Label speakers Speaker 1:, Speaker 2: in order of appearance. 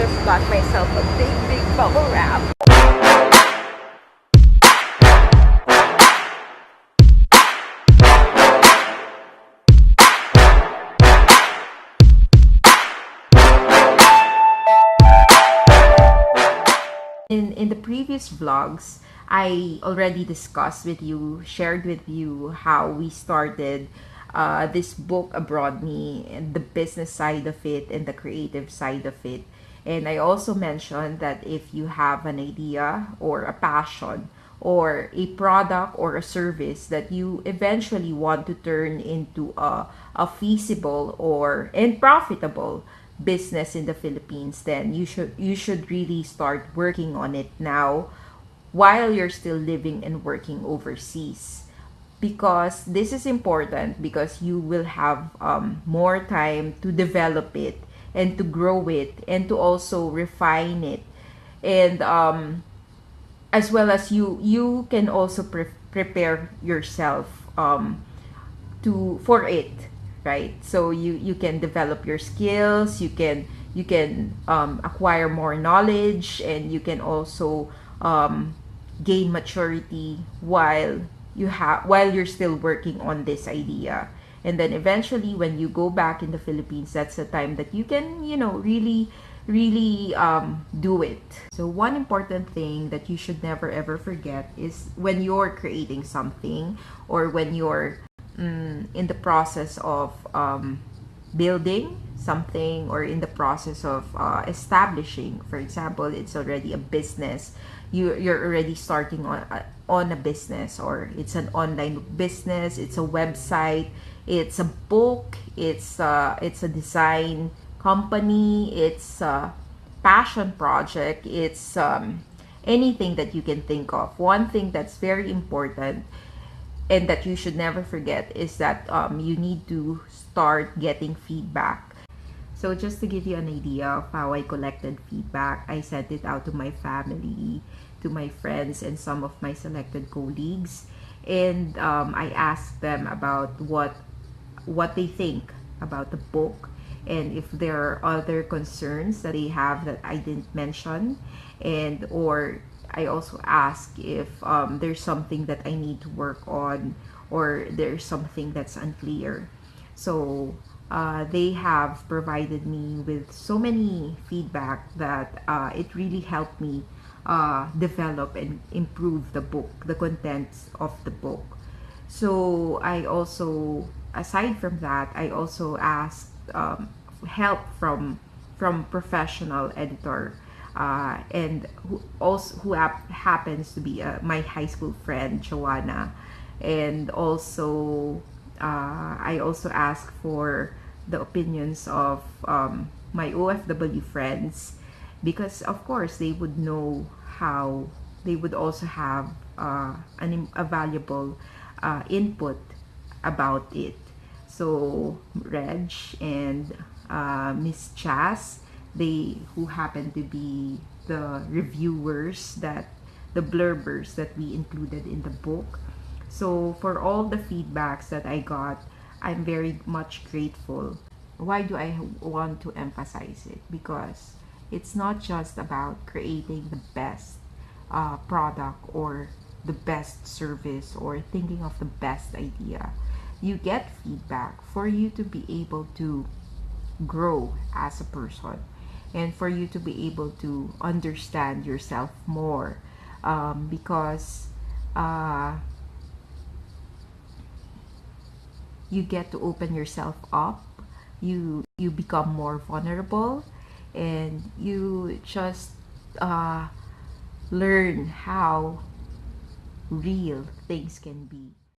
Speaker 1: just got myself a big bubble wrap. In the previous vlogs, I already discussed with you, shared with you how we started this book Abroad Me, and the business side of it and the creative side of it. And I also mentioned that if you have an idea or a passion or a product or a service that you eventually want to turn into a feasible or and profitable business in the Philippines, then you should really start working on it now while you're still living and working overseas, because this is important, because you will have more time to develop it and to grow it and to also refine it, and as well as you can also prepare yourself to for it, right? So you can develop your skills, you can acquire more knowledge, and you can also gain maturity while you're still working on this idea. And then eventually when you go back in the Philippines, that's the time that you can, really do it. So one important thing that you should never ever forget is when you're creating something, or when you're in the process of building something, or in the process of establishing, for example, it's already a business, you're already starting on a business, or it's an online business, it's a website, it's a book, it's a design company, it's a passion project, it's anything that you can think of. One thing that's very important and that you should never forget is that you need to start getting feedback. So just to give you an idea of how I collected feedback, I sent it out to my family, to my friends, and some of my selected colleagues, and I asked them about what they think about the book, and if there are other concerns that they have that I didn't mention, and or I also ask if there's something that I need to work on, or there's something that's unclear. So they have provided me with so many feedback that it really helped me develop and improve the book, the contents of the book. So I also, aside from that, I also asked help from professional editor, and who happens to be my high school friend Joanna, and also I also asked for the opinions of my OFW friends, because of course they would know how, they would also have a valuable input about it. So Reg and Miss Chas, they who happen to be the reviewers, that the blurbers that we included in the book. So for all the feedbacks that I got, I'm very much grateful. Why do I want to emphasize it? Because it's not just about creating the best product, or the best service, or thinking of the best idea. You get feedback for you to be able to grow as a person, and for you to be able to understand yourself more, because uh, you get to open yourself up, you become more vulnerable, and you just uh, learn how real things can be.